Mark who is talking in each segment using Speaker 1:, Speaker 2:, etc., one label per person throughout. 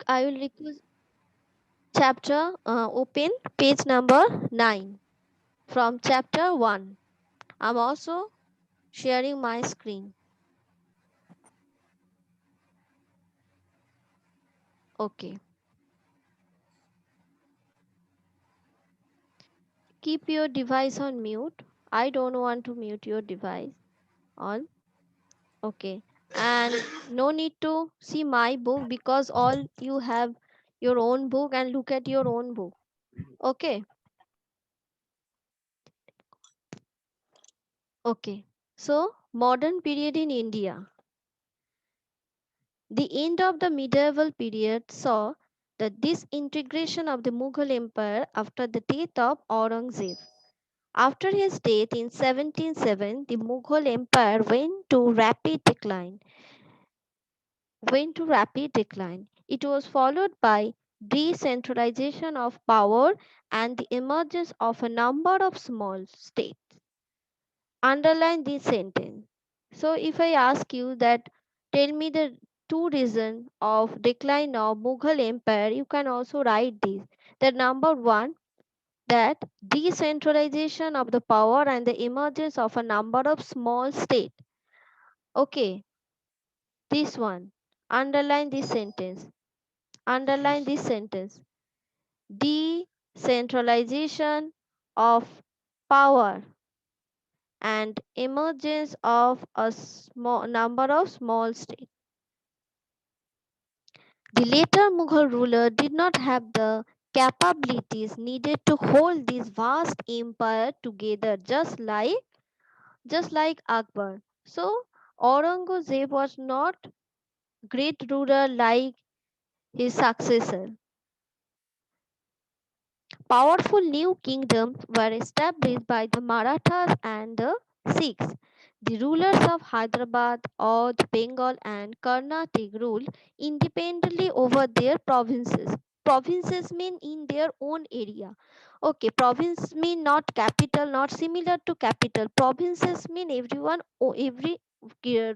Speaker 1: I will request chapter open page number 9 from chapter 1. I'm also sharing my screen. Okay. Keep your device on mute. I don't want to mute your device on. Okay. And no need to see my book because all you have your own book and look at your own book. Okay. Okay. So, modern period in India. The end of the medieval period saw the disintegration of the Mughal Empire after the death of Aurangzeb. After his death in 1707, the Mughal Empire went to rapid decline. It was followed by decentralization of power and the emergence of a number of small states. Underline this sentence. So if I ask you that tell me the two reasons of decline of Mughal Empire, you can also write this. The number one, that decentralization of the power and the emergence of a number of small states. Okay, this one. Underline this sentence. Underline this sentence. Decentralization of power and emergence of a small number of small states. The later Mughal ruler did not have the capabilities needed to hold this vast empire together, just like Akbar. So Aurangzeb was not great ruler like his successor. Powerful new kingdoms were established by the Marathas and the Sikhs. The rulers of Hyderabad, Oudh, Bengal, and Carnatic ruled independently over their provinces. Provinces mean in their own area. Okay, province mean not capital, not similar to capital. Provinces mean every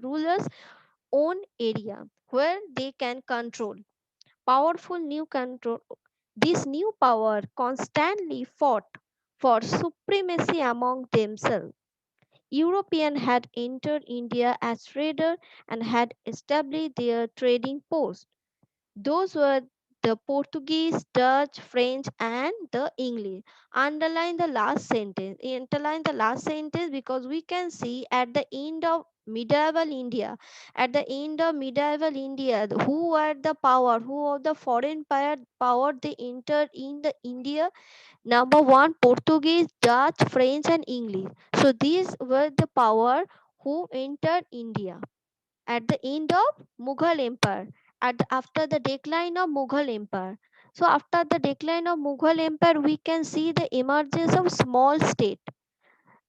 Speaker 1: ruler's own area where they can control. Powerful new control. This new power constantly fought for supremacy among themselves. Europeans had entered India as traders and had established their trading posts. Those were the Portuguese, Dutch, French, and the English. Underline the last sentence. Underline the last sentence because we can see at the end of medieval India, who were the power, who were the foreign power they entered in the India. Number one, Portuguese, Dutch, French, and English. So these were the power who entered India at the end of Mughal Empire, after the decline of Mughal Empire. So after the decline of Mughal Empire, we can see the emergence of small state,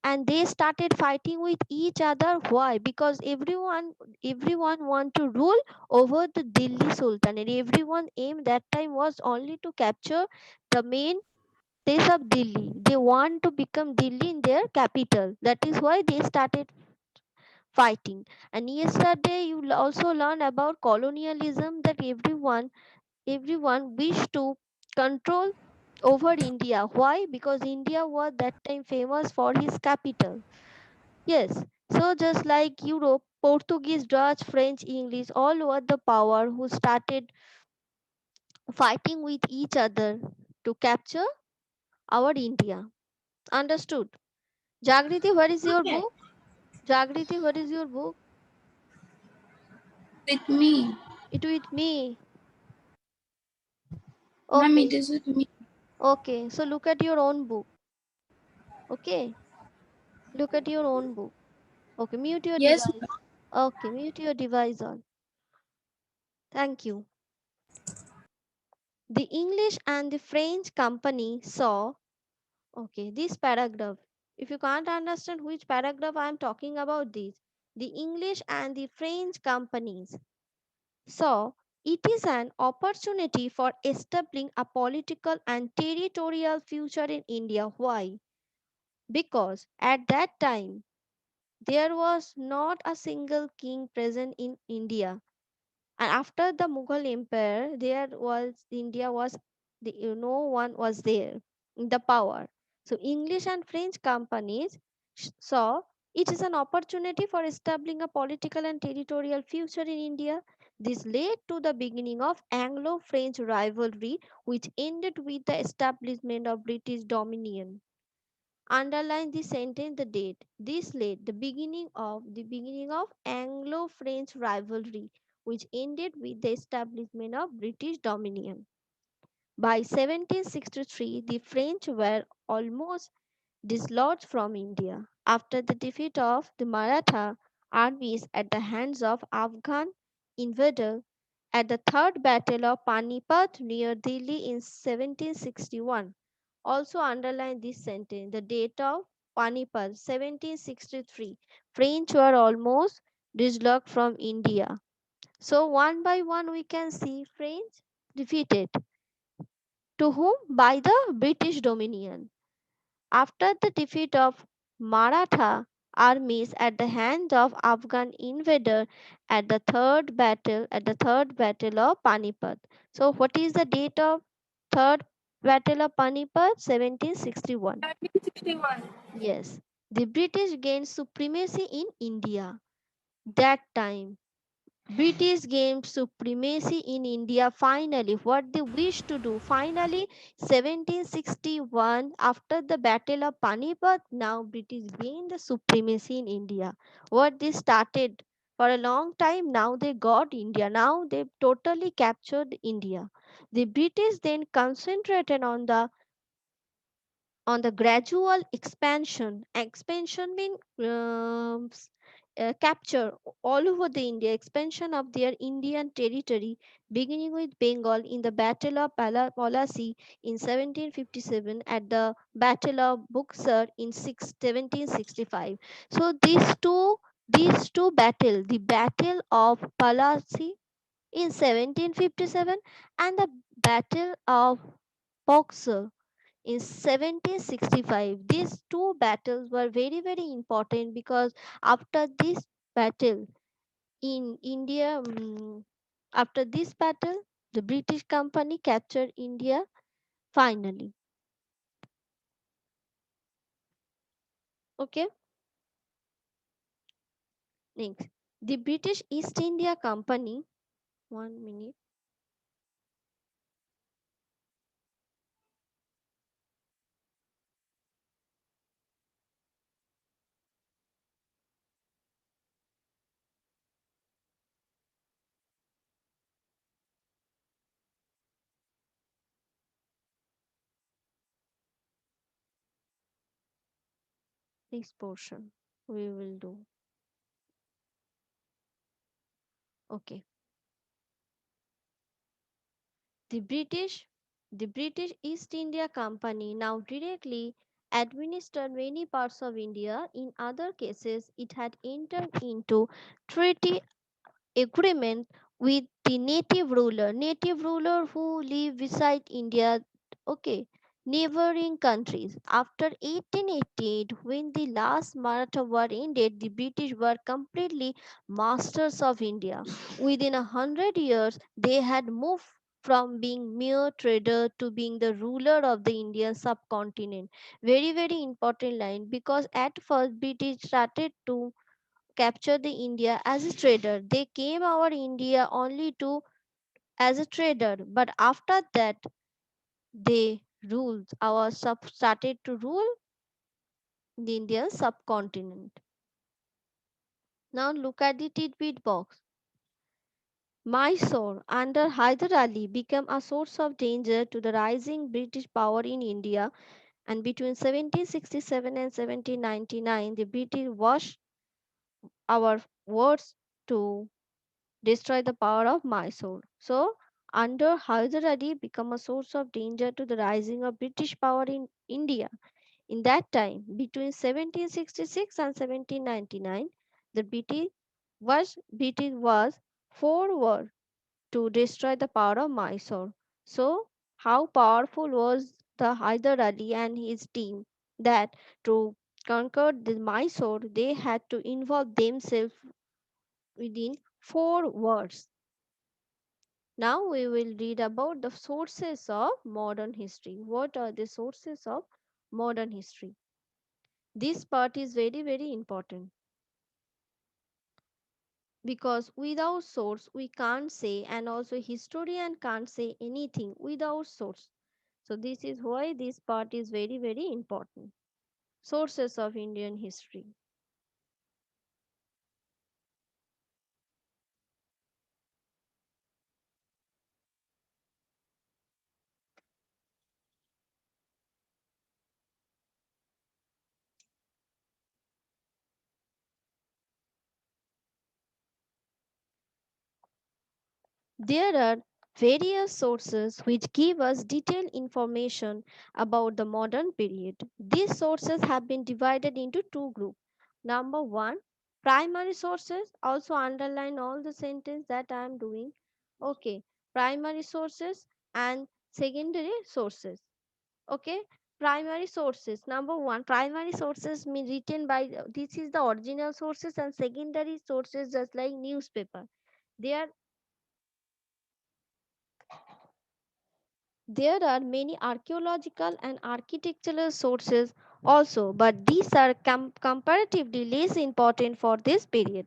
Speaker 1: and they started fighting with each other. Why? Because everyone want to rule over the Delhi Sultanate. Everyone aim that time was only to capture the main place of Delhi. They want to become Delhi in their capital. That is why they started fighting. And yesterday you also learn about colonialism, that everyone wished to control over India. Why? Because India was that time famous for his capital. Yes. So just like Europe, Portuguese, Dutch, French, English, all were the power who started fighting with each other to capture our India. Understood? Jagriti, what is your
Speaker 2: Okay.
Speaker 1: book? Jagriti, what is your book?
Speaker 2: With me.
Speaker 1: It with me.
Speaker 2: Ma'am,
Speaker 1: Okay.
Speaker 2: it is with me.
Speaker 1: Okay. So look at your own book. Okay. Look at your own book. Okay. Mute your
Speaker 2: Yes,
Speaker 1: device. Okay. Mute your device on. Thank you. The English and the French company saw. Okay. This paragraph. If you can't understand which paragraph I am talking about, this. The English and the French companies saw it is an opportunity for establishing a political and territorial future in India. Why? Because at that time there was not a single king present in India. And after the Mughal Empire, there was India was no one was there in the power. So English and French companies saw it is an opportunity for establishing a political and territorial future in India. This led to the beginning of Anglo-French rivalry, which ended with the establishment of British dominion. Underline the sentence, the date. This led the beginning of Anglo-French rivalry, which ended with the establishment of British dominion. By 1763, the French were almost dislodged from India after the defeat of the Maratha armies at the hands of Afghan invaders at the Third Battle of Panipat near Delhi in 1761. Also underline this sentence. The date of Panipat 1763. French were almost dislodged from India. So one by one we can see French defeated. To whom? By the British Dominion. After the defeat of Maratha armies at the hands of Afghan invader at the third battle of Panipat. So what is the date of third battle of Panipat? 1761.
Speaker 2: 1961.
Speaker 1: Yes. The British gained supremacy in India. That time British gained supremacy in India finally. What they wished to do. Finally, 1761, after the Battle of Panipat, now British gained the supremacy in India. What they started for a long time, now they got India. Now they totally captured India. The British then concentrated on the gradual expansion mean capture all over the India, expansion of their Indian territory, beginning with Bengal in the Battle of Palasi in 1757 at the Battle of Buxar in 1765. So these two battle, the Battle of Palasi in 1757 and the Battle of Buxar in 1765. These two battles were very very important because after this battle in India, after this battle, the British company captured India finally. Okay, next, the British East India Company. 1 minute. Next portion we will do. Okay, the British East India Company now directly administered many parts of India. In other cases, it had entered into treaty agreement with the native ruler who live beside India, okay, neighboring countries. After 1888, when the last Maratha war ended, the British were completely masters of India. Within 100 years, they had moved from being mere trader to being the ruler of the Indian subcontinent. Very very important line, because at first British started to capture the India as a trader. They came our India only to as a trader, but after that they ruled our started to rule the Indian subcontinent. Now look at the tidbit box. Mysore under Hyder Ali became a source of danger to the rising British power in India, and between 1767 and 1799 the British washed our words to destroy the power of Mysore. So, under Hyder Ali become a source of danger to the rising of British power in India. In that time, between 1766 and 1799, the British was forward to destroy the power of Mysore. So, how powerful was the Hyder Ali and his team that to conquer the Mysore, they had to involve themselves within 4 words. Now we will read about the sources of modern history. What are the sources of modern history? This part is very, very important because without source we can't say, and also historian can't say anything without source. So this is why this part is very, very important. Sources of Indian history. There are various sources which give us detailed information about the modern period. These sources have been divided into two groups. Number one, primary sources. Also underline all the sentence that I am doing. Okay, primary sources and secondary sources. Okay, primary sources. Number one, primary sources mean written by, this is the original sources, and secondary sources just like newspaper. They are There are many archaeological and architectural sources also, but these are comparatively less important for this period.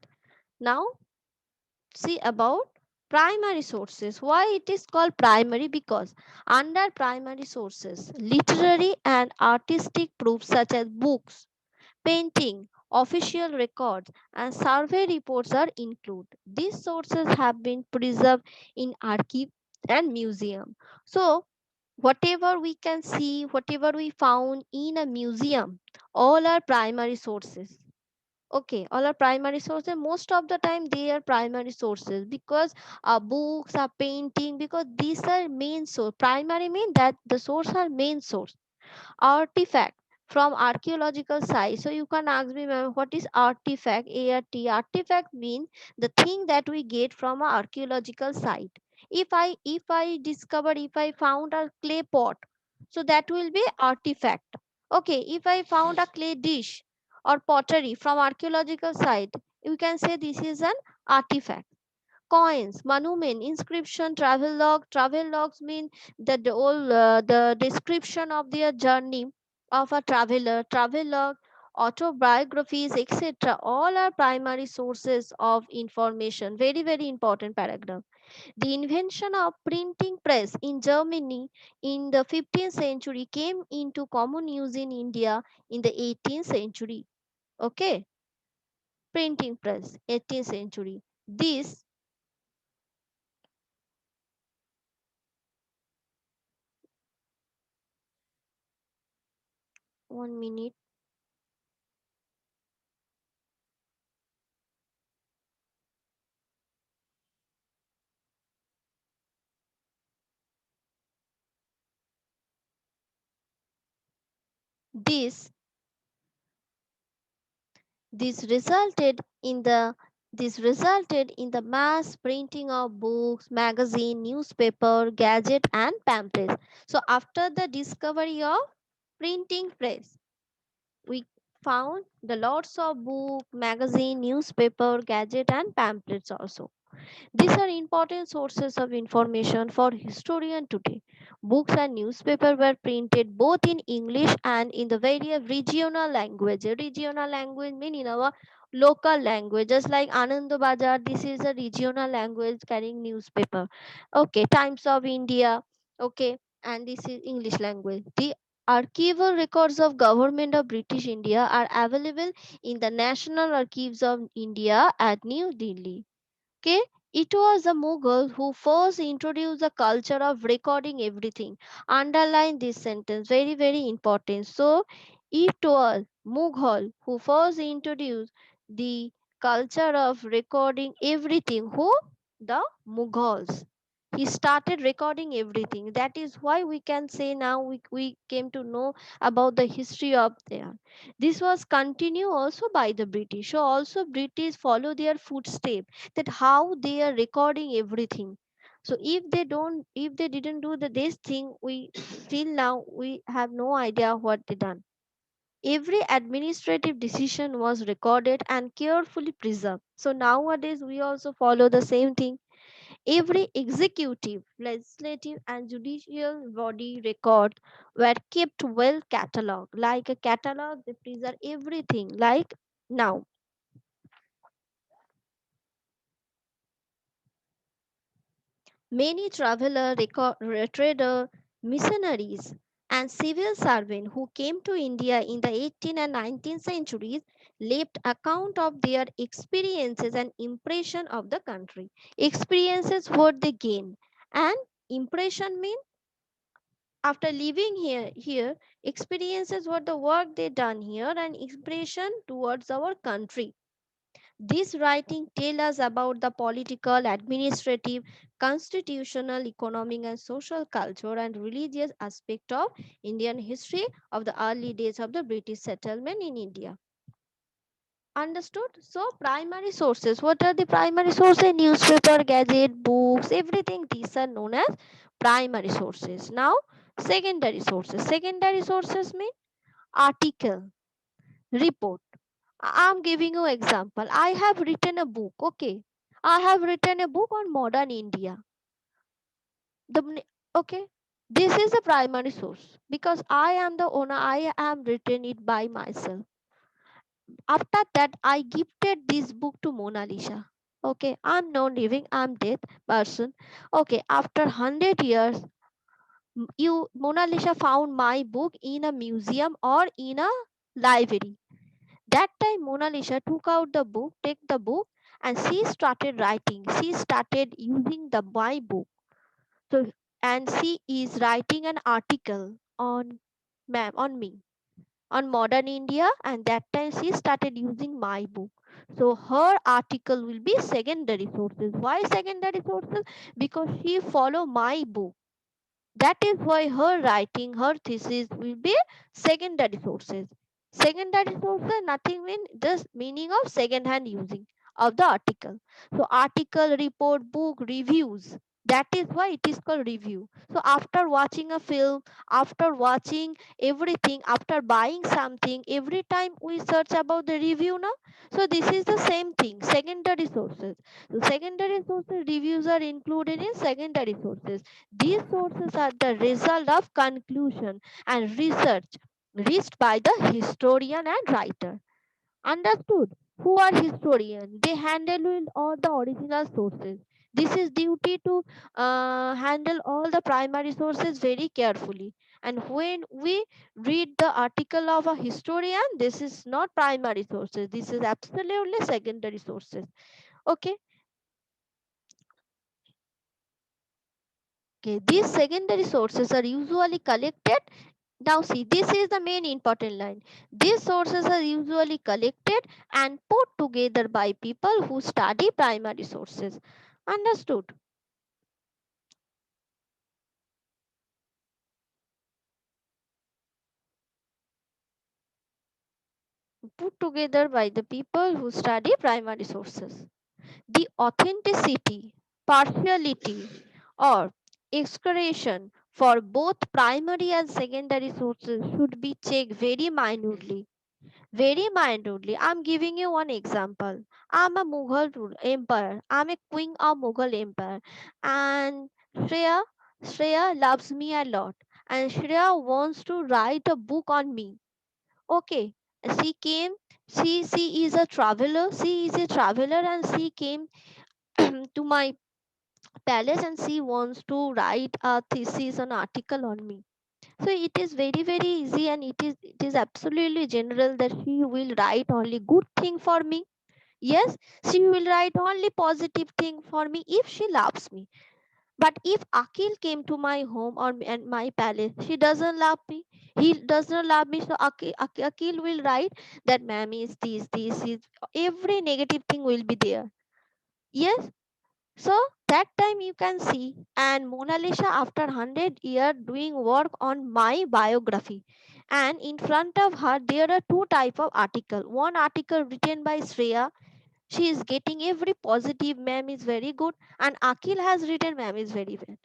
Speaker 1: Now, see about primary sources. Why it is called primary? Because under primary sources, literary and artistic proofs such as books, painting, official records, and survey reports are included. These sources have been preserved in archive and museum. So, whatever we can see, whatever we found in a museum, all are primary sources. Okay, all are primary sources. Most of the time they are primary sources because books are painting, because these are main source. Primary mean that the source are main source. Artifact from archaeological site. So you can ask me, ma'am, what is artifact? Artifact means the thing that we get from an archaeological site. If I discover, if I found a clay pot, so that will be artifact. Okay, if I found a clay dish or pottery from archaeological site, you can say this is an artifact. Coins, monument, inscription, travel log. Travel logs mean that the description of their journey of a traveler. Travel log, autobiographies, etc. All are primary sources of information. Very, very important paragraph. The invention of printing press in Germany in the 15th century came into common use in India in the 18th century. Okay, printing press, 18th century. This 1 minute. This this resulted in the mass printing of books, magazine, newspaper, gadget, and pamphlets. So after the discovery of printing press, we found the lots of book, magazine, newspaper, gadget, and pamphlets also. These are important sources of information for historians today. Books and newspapers were printed both in English and in the various regional languages. Regional language mean in our local language, just like Anand Bazar. This is a regional language carrying newspaper. Okay, Times of India. Okay, and this is English language. The archival records of government of British India are available in the National Archives of India at New Delhi. Okay, it was the Mughal who first introduced the culture of recording everything. Underline this sentence, very, very important. So, it was Mughal who first introduced the culture of recording everything. Who? The Mughals. He started recording everything. That is why we can say now we came to know about the history of there. This was continued also by the British. So also British follow their footsteps, that how they are recording everything. So if they didn't do this thing, we still now we have no idea what they done. Every administrative decision was recorded and carefully preserved. So nowadays we also follow the same thing. Every executive, legislative, and judicial body record were kept well catalogued. Like a catalog, they preserve everything. Like now, many traveler, trader, missionaries, and civil servants who came to India in the 18th and 19th centuries left account of their experiences and impression of the country. Experiences what they gain, and impression mean after living here experiences what the work they done here and impression towards our country. This writing tell us about the political, administrative, constitutional, economic, and social culture and religious aspect of Indian history of the early days of the British settlement in India. Understood? So, primary sources. What are the primary sources? Newspaper, gazette, books, everything. These are known as primary sources. Now, secondary sources. Secondary sources mean article, report. I'm giving you example. I have written a book. Okay, I have written a book on modern India. Okay, this is the primary source because I am the owner. I am written it by myself. After that, I gifted this book to Mona Lisa. Okay, I'm not living. I'm dead person. Okay, after 100 years, you Mona Lisa found my book in a museum or in a library. That time Mona Lisa took out the book, take the book, and she started writing. She started using the my book. So and she is writing an article on on me on modern India, and that time she started using my book. So her article will be secondary sources. Why secondary sources? Because she follow my book. That is why her writing, her thesis will be secondary sources. Secondary sources nothing mean just meaning of second hand using of the article. So article, report, book, reviews. That is why it is called review. So after watching a film, after watching everything, after buying something, every time we search about the review now. So this is the same thing. Secondary sources. So secondary sources reviews are included in secondary sources. These sources are the result of conclusion and research reached by the historian and writer. Understood? Who are historians? They handle with all the original sources. This is duty to handle all the primary sources very carefully. And when we read the article of a historian, this is not primary sources. This is absolutely secondary sources. Okay. Okay. These secondary sources are usually collected. Now see, this is the main important line. These sources are usually collected and put together by people who study primary sources. Understood? Put together by the people who study primary sources. The authenticity, partiality, or excursion for both primary and secondary sources should be checked very minutely. Very minutely. I'm giving you one example. I'm a Empire. I'm a queen of Mughal Empire. And Shreya, Shreya loves me a lot. And Shreya wants to write a book on me. Okay. She came, she is a traveler. She is a traveler and she came to my palace and she wants to write a thesis, an article on me. So it is very very easy and it is absolutely general that she will write only good thing for me. Yes, she will write only positive thing for me if she loves me. But if Akil came to my home or and my palace, she doesn't love me. He does not love me. So Akil will write that ma'am is this is every negative thing will be there. Yes, so that time you can see, and Mona Lisa after 100 years doing work on my biography, and in front of her there are two type of article. One article written by Shreya, she is getting every positive, ma'am is very good, and Akil has written ma'am is very bad.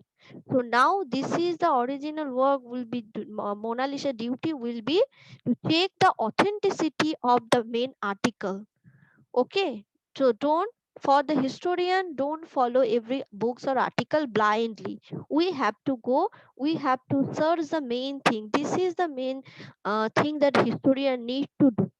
Speaker 1: So now this is the original work will be Mona Lisa duty will be to check the authenticity of the main article. Okay, so don't for the historian, don't follow every books or article blindly. We have to go, we have to search the main thing. This is the main thing that historian need to do.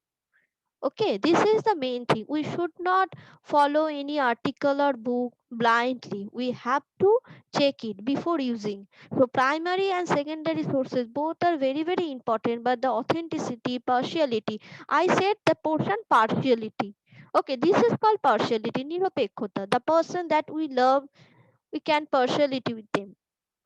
Speaker 1: Okay, this is the main thing. We should not follow any article or book blindly. We have to check it before using. So, primary and secondary sources both are very, very important, but the authenticity, partiality. I said the portion partiality. Okay, this is called partiality, nirapekhota. The person that we love, we can partiality with them.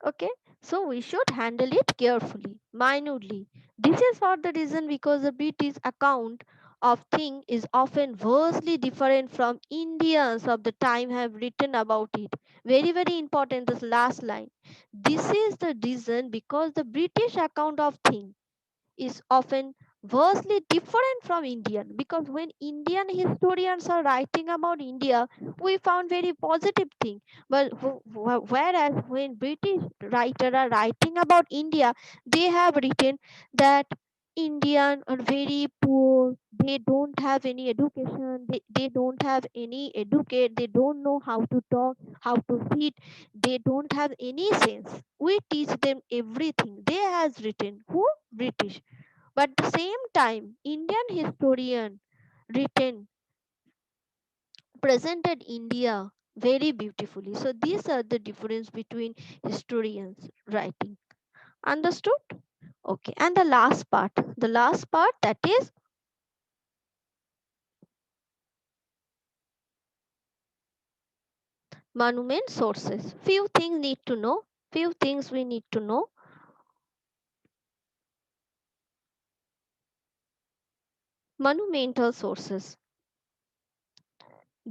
Speaker 1: Okay, so we should handle it carefully, minutely. This is for the reason because the British account of thing is often vastly different from Indians of the time have written about it. Very, very important, this last line. This is the reason because the British account of thing is often vastly different from Indian, because when Indian historians are writing about India, we found very positive thing. But whereas when British writers are writing about India, they have written that Indian are very poor, they don't have any education, they don't have any educate, they don't know how to talk, how to sit, they don't have any sense. We teach them everything. They has written. Who? British. But at the same time, Indian historian written presented India very beautifully. So these are the difference between historians writing. Understood? Okay. And the last part that is monument sources. Few things need to know. Few things we need to know. Monumental sources.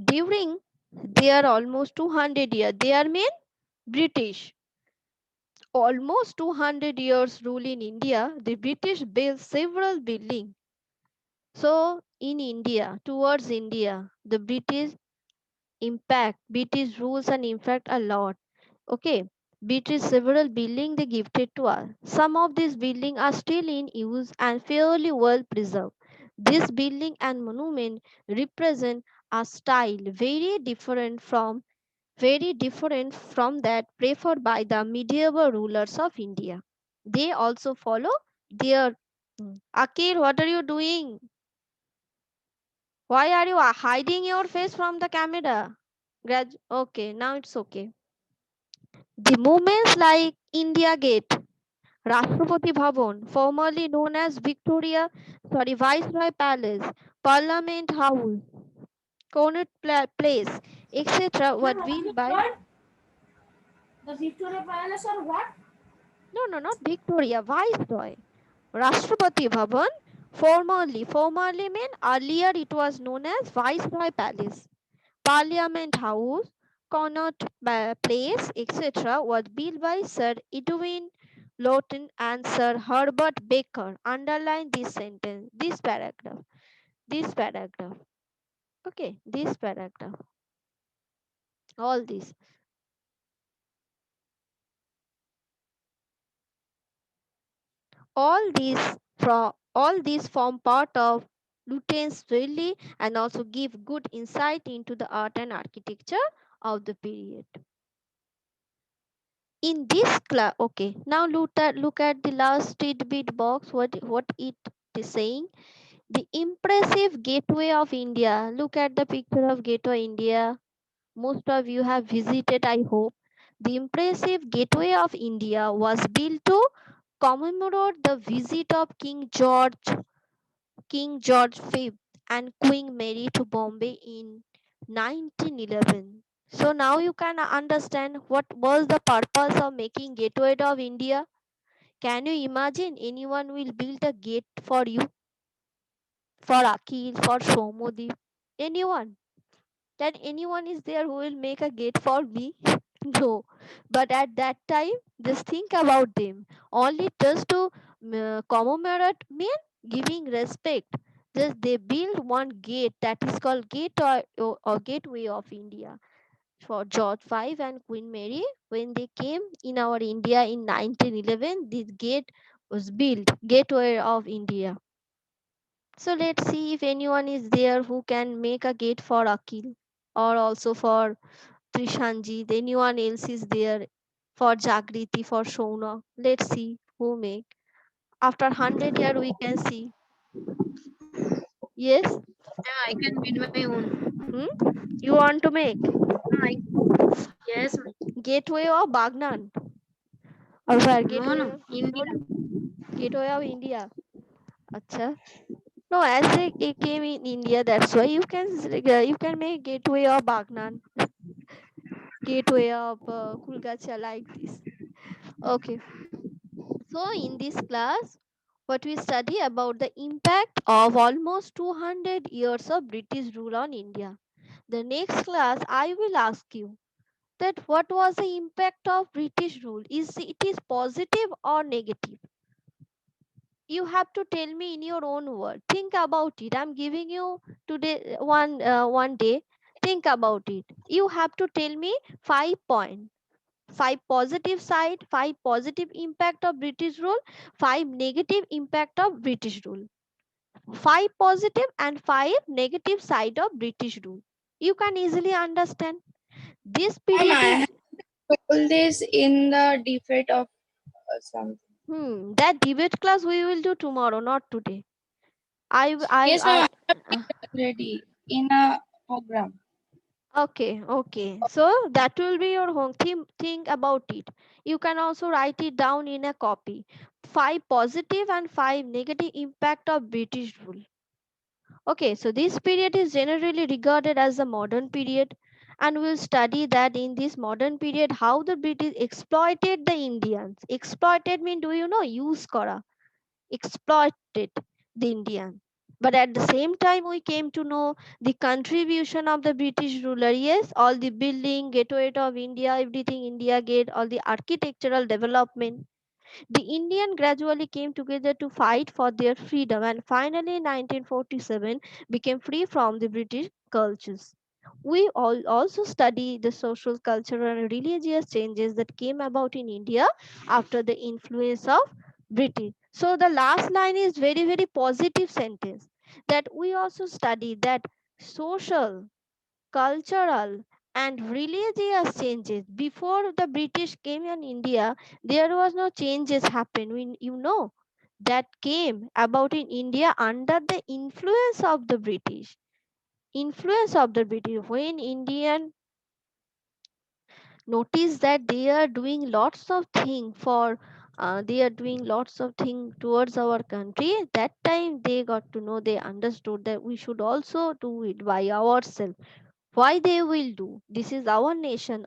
Speaker 1: During their almost 200 years, they are mean British. Almost 200 years rule in India, the British built several buildings. So, in India, towards India, the British rules and impact a lot. Okay, British several buildings they gifted to us. Some of these buildings are still in use and fairly well preserved. This building and monument represent a style very different from that preferred by the medieval rulers of India. They also follow their. Akir, what are you doing? Why are you hiding your face from the camera? Okay, now it's okay. The movements like India Gate, Rashtrapati Bhavan, formerly known as Viceroy Palace, Parliament House, Connaught Place, etc., were built by.
Speaker 2: What? The Victoria Palace or what?
Speaker 1: No, no, not Victoria, Viceroy. Rashtrapati Bhavan, formerly mean earlier it was known as Viceroy Palace. Parliament House, Connaught Place, etc. was built by Sir Edwin Lawton and Sir Herbert Baker. Underline this sentence, this paragraph. Okay, this paragraph. All this. All these form part of Lutyens' really and also give good insight into the art and architecture of the period. In this class, okay, now look at the last tidbit box. What it is saying? The impressive gateway of India. Look at the picture of gateway India. Most of you have visited, I hope. The impressive gateway of India was built to commemorate the visit of King George V and Queen Mary to Bombay in 1911. So now you can understand what was the purpose of making gateway of India. Can you imagine anyone will build a gate for you, for Akil, for Somodip, anyone? That anyone is there who will make a gate for me? No. But at that time, just think about them. Only just to commemorate mean giving respect. Just they build one gate that is called Gate or Gateway of India for George V and Queen Mary when they came in our India in 1911. This gate was built, Gateway of India. So let's see if anyone is there who can make a gate for Akil. or also for Trishanji. Then anyone else is there for Jagriti, for Shona. Let's see who make. After 100 year we can see. Yes?
Speaker 2: Yeah, I can make my own.
Speaker 1: Hmm? You want to make?
Speaker 2: I, yes.
Speaker 1: Gateway or Bagnan? Or where?
Speaker 2: No,
Speaker 1: Gateway
Speaker 2: no.
Speaker 1: of,
Speaker 2: India.
Speaker 1: no, Gateway of India. Acha. No, as they came in India, that's why you can make Gateway of Bagnan, Gateway of Kulgacha like this. Okay. So in this class, what we study about the impact of almost 200 years of British rule on India. The next class, I will ask you that what was the impact of British rule? Is it is positive or negative? You have to tell me in your own word. Think about it. I'm giving you today one day. Think about it. You have to tell me 5 points. Five positive side, five positive impact of British rule, five negative impact of British rule. Five positive and five negative side of British rule. You can easily understand. This
Speaker 3: Ma'am,
Speaker 1: period
Speaker 3: I
Speaker 1: is
Speaker 3: have told this in the defeat of something.
Speaker 1: that debate class we will do tomorrow, not today.
Speaker 3: Yes, ma'am, I have
Speaker 1: Uh,
Speaker 3: already in a program.
Speaker 1: okay, okay. So that will be your home. Think about it. You can also write it down in a copy. Five positive and five negative impact of British rule. Okay, so this period is generally regarded as the modern period, and we'll study that in this modern period how the British exploited the Indians. Exploited mean, do you know? Use kara. Exploited the Indian. But at the same time, we came to know the contribution of the British ruler. Yes, all the building, gateway of India, everything India gate, all the architectural development. The Indian gradually came together to fight for their freedom and finally in 1947 became free from the British cultures. We all also study the social, cultural and religious changes that came about in India after the influence of British. So the last line is very positive sentence that we also study that social, cultural and religious changes before the British came in India. There was no changes happen, you know, that came about in India under the influence of the British. When Indian notice that they are doing lots of thing for they are doing lots of thing towards our country, that time they got to know, they understood that we should also do it by ourselves. Why they will do? This is our nation.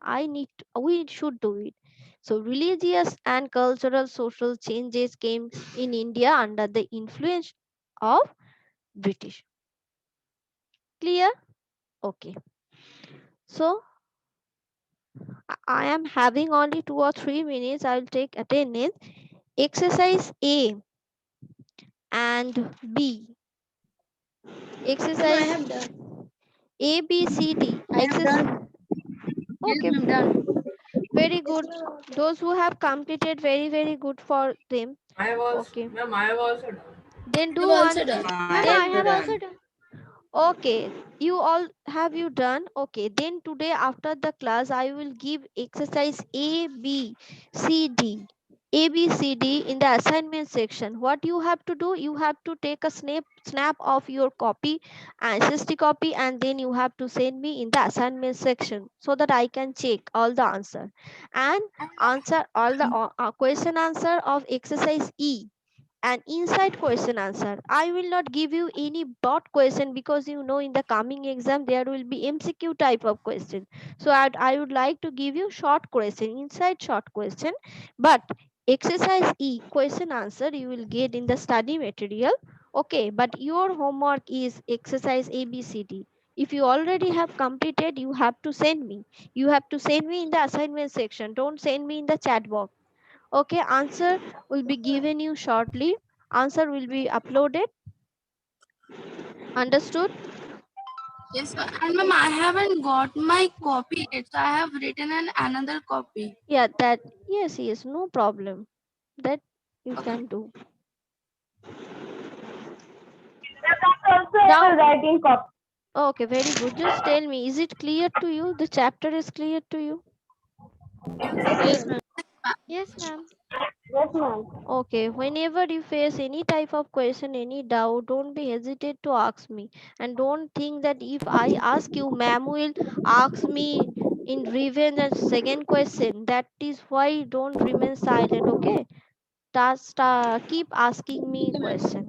Speaker 1: We should do it. So religious and cultural social changes came in India under the influence of British. Clear? Okay. So I am having only 2 or 3 minutes. I will take attendance. Exercise A and B.
Speaker 2: Ma'am, I
Speaker 1: Exercise
Speaker 2: have done.
Speaker 1: A, B, C, D.
Speaker 2: I have done. Yes,
Speaker 1: Okay,
Speaker 2: ma'am, done.
Speaker 1: very good. Those who have completed, very good for them.
Speaker 4: I have also,
Speaker 1: Okay.
Speaker 4: ma'am, I have also done.
Speaker 1: Then
Speaker 2: I have
Speaker 1: do
Speaker 2: also
Speaker 1: one.
Speaker 2: done.
Speaker 3: I
Speaker 2: Ma'am, I
Speaker 1: Then
Speaker 3: have
Speaker 2: have
Speaker 3: done.
Speaker 2: also done.
Speaker 1: okay, you all have you done? Okay, then today after the class, I will give exercise A, B, C, D. A, B, C, D in the assignment section. What you have to do? You have to take a snap of your copy, SST copy, and then you have to send me in the assignment section so that I can check all the answer and answer all the question answer of exercise E an inside question answer. I will not give you any bot question because you know in the coming exam there will be MCQ type of question. So I would like to give you short question, inside short question. But exercise E question answer you will get in the study material. Okay, but your homework is exercise ABCD. If you already have completed, you have to send me. You have to send me in the assignment section. Don't send me in the chat box. Okay, answer will be given you shortly. Answer will be uploaded. Understood?
Speaker 3: Yes, sir. And ma'am, I haven't got my copy yet, so I have written another copy.
Speaker 1: Yeah, that yes, no problem. That you
Speaker 3: Okay.
Speaker 1: can do.
Speaker 2: Also, I
Speaker 1: Now
Speaker 2: will write in copy.
Speaker 1: Okay, very good. Just tell me, is it clear to you? The chapter is clear to you?
Speaker 2: Yes, ma'am.
Speaker 1: Yes, ma'am.
Speaker 2: Yes, ma'am.
Speaker 1: Okay, whenever you face any type of question, any doubt, don't be hesitate to ask me. And don't think that if I ask you, ma'am will ask me in revenge and second question. That is why don't remain silent, okay? Just keep asking me
Speaker 2: Okay, ma'am.
Speaker 1: question.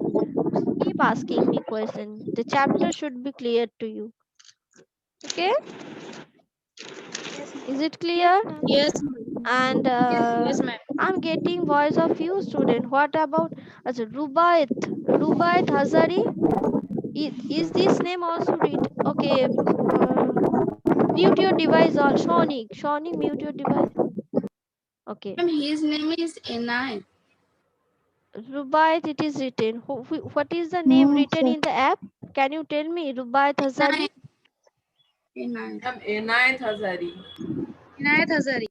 Speaker 1: Keep asking me question. The chapter should be clear to you. Okay? Is it clear?
Speaker 2: Yes, ma'am.
Speaker 1: And
Speaker 2: Yes, ma'am.
Speaker 1: I'm getting voice of few student. What about Rubaiyat? Rubaiyat Hazari? Is this name also read? Okay. Mute your device all. Shonik. Shonik, mute your device. Okay.
Speaker 3: Ma'am, his name is Enai.
Speaker 1: Rubaiyat, it is written. What is the name written in the app? Can you tell me? Rubaiyat Hazari?
Speaker 3: Enai.
Speaker 4: Ma'am, Inayat Hazari.
Speaker 2: Inayat Hazari.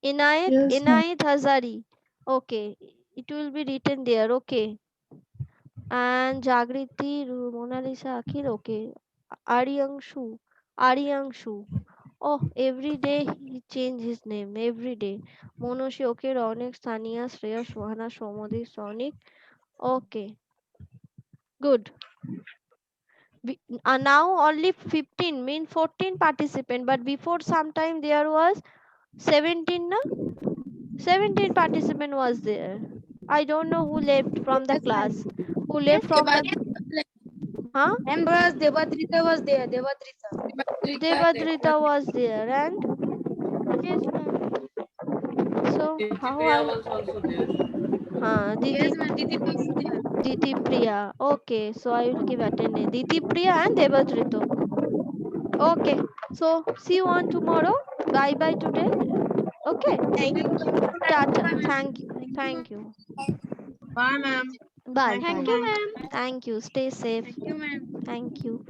Speaker 1: Inayat Hazari. Okay. It will be written there. Okay. And Jagriti, Mona Lisa, Akhil, okay. Aryanshu, Aryanshu. Oh, every day he change his name. Every day. Monoshi, okay. Ronik, Sania, Shreya, Shohana, Shomodi, Sonic. Okay, good. Now only 15, mean 14 participant, but before some time there was 17, na? 17 participant was there. I don't know who left from the
Speaker 2: Yes, ma'am.
Speaker 1: class. Who left from the, huh?
Speaker 2: And Devadrita was there. Devadrita.
Speaker 1: Devadrita was there, and
Speaker 2: Yes, ma'am.
Speaker 1: so
Speaker 4: Diti
Speaker 1: how
Speaker 4: Priya
Speaker 1: I,
Speaker 4: was also there.
Speaker 2: Yes,
Speaker 1: Diti,
Speaker 2: ma'am. Didi was there.
Speaker 1: Diti Priya. Okay, so I will give attendance. Diti Priya and Devadrito. Okay, so see you on tomorrow. Bye bye today. Okay,
Speaker 2: Thank you.
Speaker 1: Tata. Thank you. Thank you.
Speaker 2: Bye, ma'am.
Speaker 1: Bye
Speaker 2: Thank you,
Speaker 1: bye.
Speaker 2: ma'am.
Speaker 1: Thank you. Stay safe.
Speaker 2: Thank you, ma'am.
Speaker 1: Thank you.